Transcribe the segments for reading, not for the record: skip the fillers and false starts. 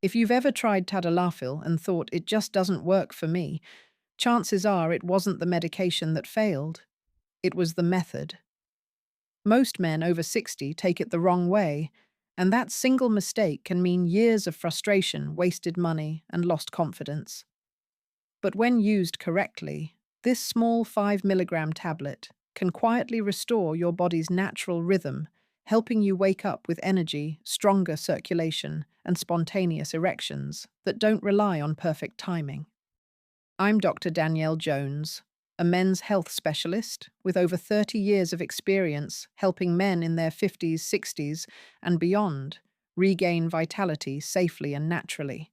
If you've ever tried Tadalafil and thought it just doesn't work for me, chances are it wasn't the medication that failed, it was the method. Most men over 60 take it the wrong way, and that single mistake can mean years of frustration, wasted money, and lost confidence. But when used correctly, this small 5 milligram tablet can quietly restore your body's natural rhythm, helping you wake up with energy, stronger circulation, and spontaneous erections that don't rely on perfect timing. I'm Dr. Danielle Jones, a men's health specialist with over 30 years of experience helping men in their 50s, 60s, and beyond regain vitality safely and naturally.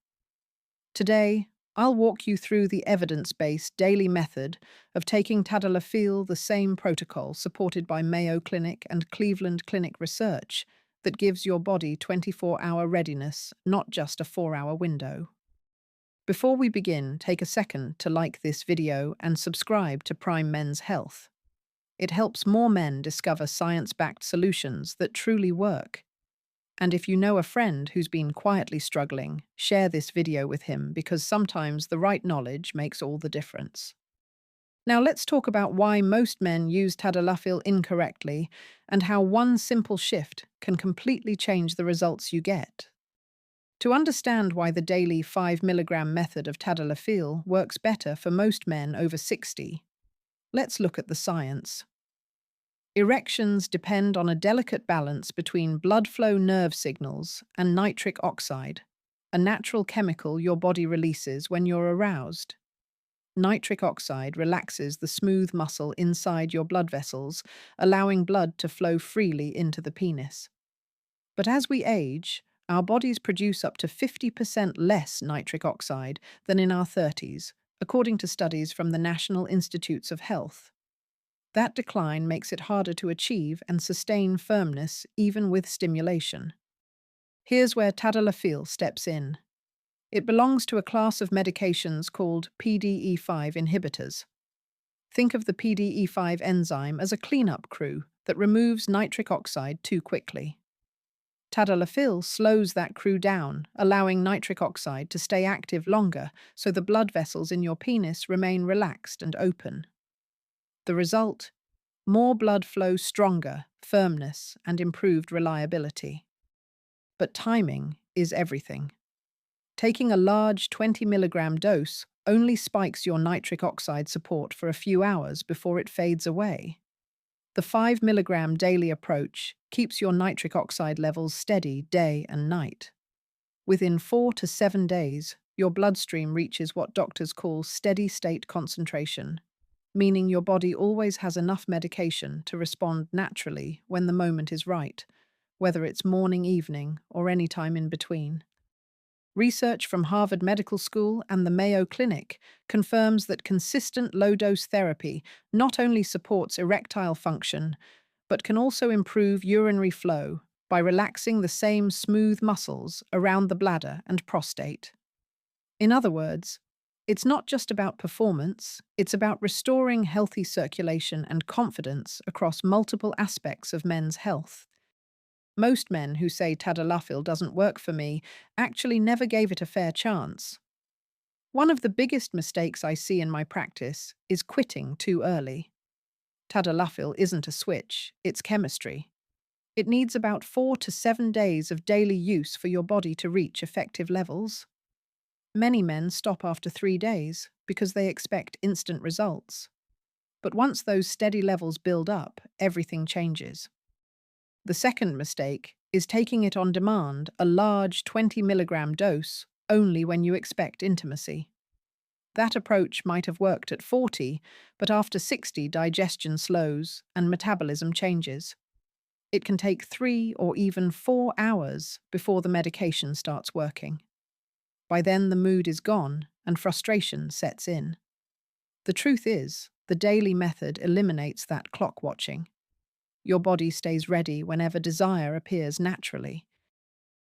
Today, I'll walk you through the evidence-based daily method of taking Tadalafil, the same protocol supported by Mayo Clinic and Cleveland Clinic research that gives your body 24-hour readiness, not just a 4-hour window. Before we begin, take a second to like this video and subscribe to Prime Men's Health. It helps more men discover science-backed solutions that truly work. And if you know a friend who's been quietly struggling, share this video with him because sometimes the right knowledge makes all the difference. Now let's talk about why most men use Tadalafil incorrectly and how one simple shift can completely change the results you get. To understand why the daily 5 milligram method of Tadalafil works better for most men over 60, let's look at the science. Erections depend on a delicate balance between blood flow nerve signals and nitric oxide, a natural chemical your body releases when you're aroused. Nitric oxide relaxes the smooth muscle inside your blood vessels, allowing blood to flow freely into the penis. But as we age, our bodies produce up to 50% less nitric oxide than in our 30s, according to studies from the National Institutes of Health. That decline makes it harder to achieve and sustain firmness even with stimulation. Here's where Tadalafil steps in. It belongs to a class of medications called PDE5 inhibitors. Think of the PDE5 enzyme as a cleanup crew that removes nitric oxide too quickly. Tadalafil slows that crew down, allowing nitric oxide to stay active longer so the blood vessels in your penis remain relaxed and open. The result? More blood flow, stronger firmness, and improved reliability. But timing is everything. Taking a large 20 milligram dose only spikes your nitric oxide support for a few hours before it fades away. The 5 milligram daily approach keeps your nitric oxide levels steady day and night. Within 4 to 7 days, your bloodstream reaches what doctors call steady-state concentration, meaning your body always has enough medication to respond naturally when the moment is right, whether it's morning, evening, or any time in between. Research from Harvard Medical School and the Mayo Clinic confirms that consistent low-dose therapy not only supports erectile function, but can also improve urinary flow by relaxing the same smooth muscles around the bladder and prostate. In other words, it's not just about performance, it's about restoring healthy circulation and confidence across multiple aspects of men's health. Most men who say Tadalafil doesn't work for me actually never gave it a fair chance. One of the biggest mistakes I see in my practice is quitting too early. Tadalafil isn't a switch, it's chemistry. It needs about 4 to 7 days of daily use for your body to reach effective levels. Many men stop after 3 days because they expect instant results. But once those steady levels build up, everything changes. The second mistake is taking it on demand, a large 20 milligram dose, only when you expect intimacy. That approach might have worked at 40, but after 60 digestion slows and metabolism changes. It can take 3 or even 4 hours before the medication starts working. By then the mood is gone and frustration sets in. The truth is, the daily method eliminates that clock watching. Your body stays ready whenever desire appears naturally.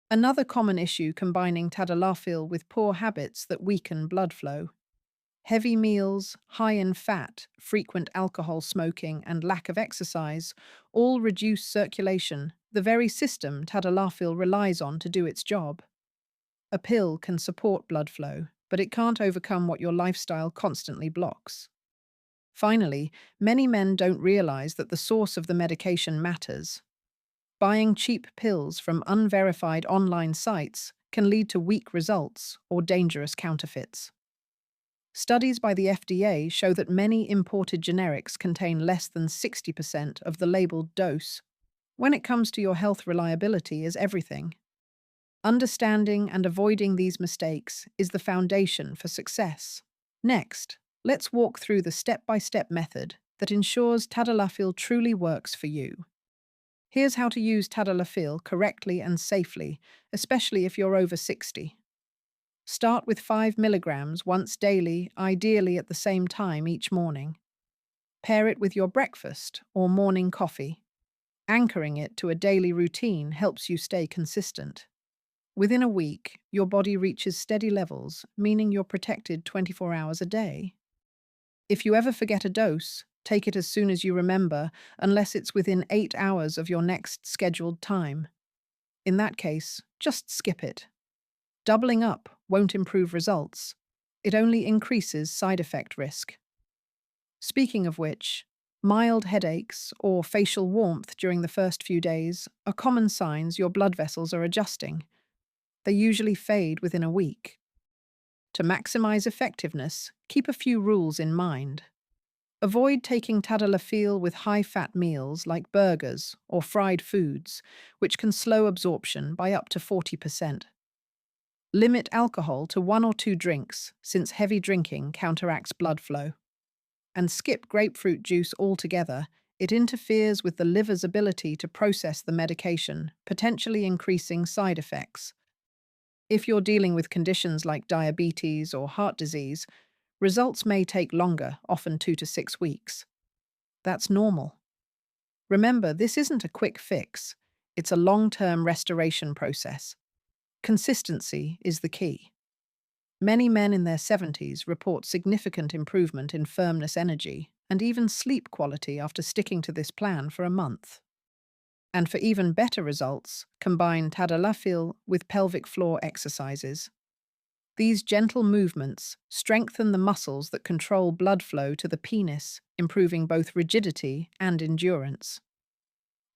Another common issue combining Tadalafil with poor habits that weaken blood flow. Heavy meals, high in fat, frequent alcohol smoking, and lack of exercise all reduce circulation, the very system Tadalafil relies on to do its job. A pill can support blood flow, but it can't overcome what your lifestyle constantly blocks. Finally, many men don't realize that the source of the medication matters. Buying cheap pills from unverified online sites can lead to weak results or dangerous counterfeits. Studies by the FDA show that many imported generics contain less than 60% of the labeled dose. When it comes to your health, reliability is everything. Understanding and avoiding these mistakes is the foundation for success. Next, let's walk through the step-by-step method that ensures Tadalafil truly works for you. Here's how to use Tadalafil correctly and safely, especially if you're over 60. Start with 5 milligrams once daily, ideally at the same time each morning. Pair it with your breakfast or morning coffee. Anchoring it to a daily routine helps you stay consistent. Within a week, your body reaches steady levels, meaning you're protected 24 hours a day. If you ever forget a dose, take it as soon as you remember, unless it's within 8 hours of your next scheduled time. In that case, just skip it. Doubling up won't improve results. It only increases side effect risk. Speaking of which, mild headaches or facial warmth during the first few days are common signs your blood vessels are adjusting. They usually fade within a week. To maximize effectiveness, keep a few rules in mind. Avoid taking Tadalafil with high-fat meals like burgers or fried foods, which can slow absorption by up to 40%. Limit alcohol to 1 or 2 drinks, since heavy drinking counteracts blood flow. And skip grapefruit juice altogether. It interferes with the liver's ability to process the medication, potentially increasing side effects. If you're dealing with conditions like diabetes or heart disease, results may take longer, often 2 to 6 weeks. That's normal. Remember, this isn't a quick fix. It's a long-term restoration process. Consistency is the key. Many men in their 70s report significant improvement in firmness, energy, and even sleep quality after sticking to this plan for a month. And for even better results, combine Tadalafil with pelvic floor exercises. These gentle movements strengthen the muscles that control blood flow to the penis, improving both rigidity and endurance.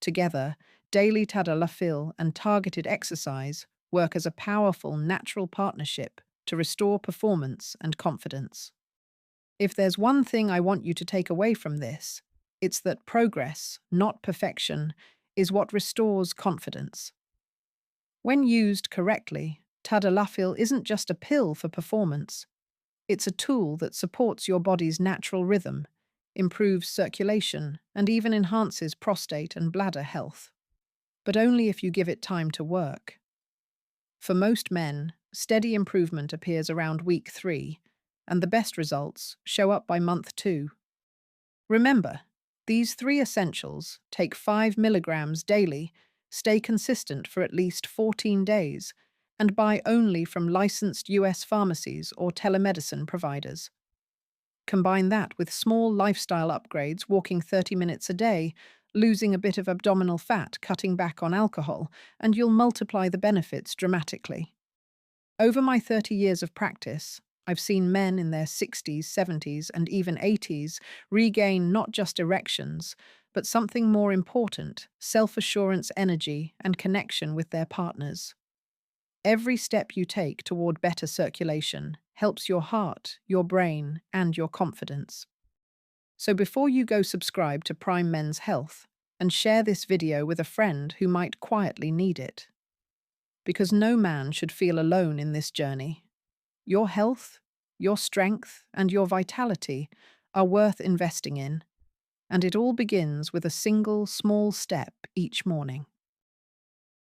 Together, daily Tadalafil and targeted exercise work as a powerful natural partnership to restore performance and confidence. If there's one thing I want you to take away from this, it's that progress, not perfection, is what restores confidence. When used correctly, Tadalafil isn't just a pill for performance. It's a tool that supports your body's natural rhythm, improves circulation, and even enhances prostate and bladder health. But only if you give it time to work. For most men, steady improvement appears around week 3, and the best results show up by month 2. Remember, these 3 essentials: take 5 milligrams daily, stay consistent for at least 14 days, and buy only from licensed US pharmacies or telemedicine providers. Combine that with small lifestyle upgrades, walking 30 minutes a day, losing a bit of abdominal fat, cutting back on alcohol, and you'll multiply the benefits dramatically. Over my 30 years of practice, I've seen men in their 60s, 70s, and even 80s regain not just erections, but something more important: self-assurance, energy, and connection with their partners. Every step you take toward better circulation helps your heart, your brain, and your confidence. So before you go, subscribe to Prime Men's Health and share this video with a friend who might quietly need it. Because no man should feel alone in this journey. Your health, your strength, and your vitality are worth investing in, and it all begins with a single small step each morning.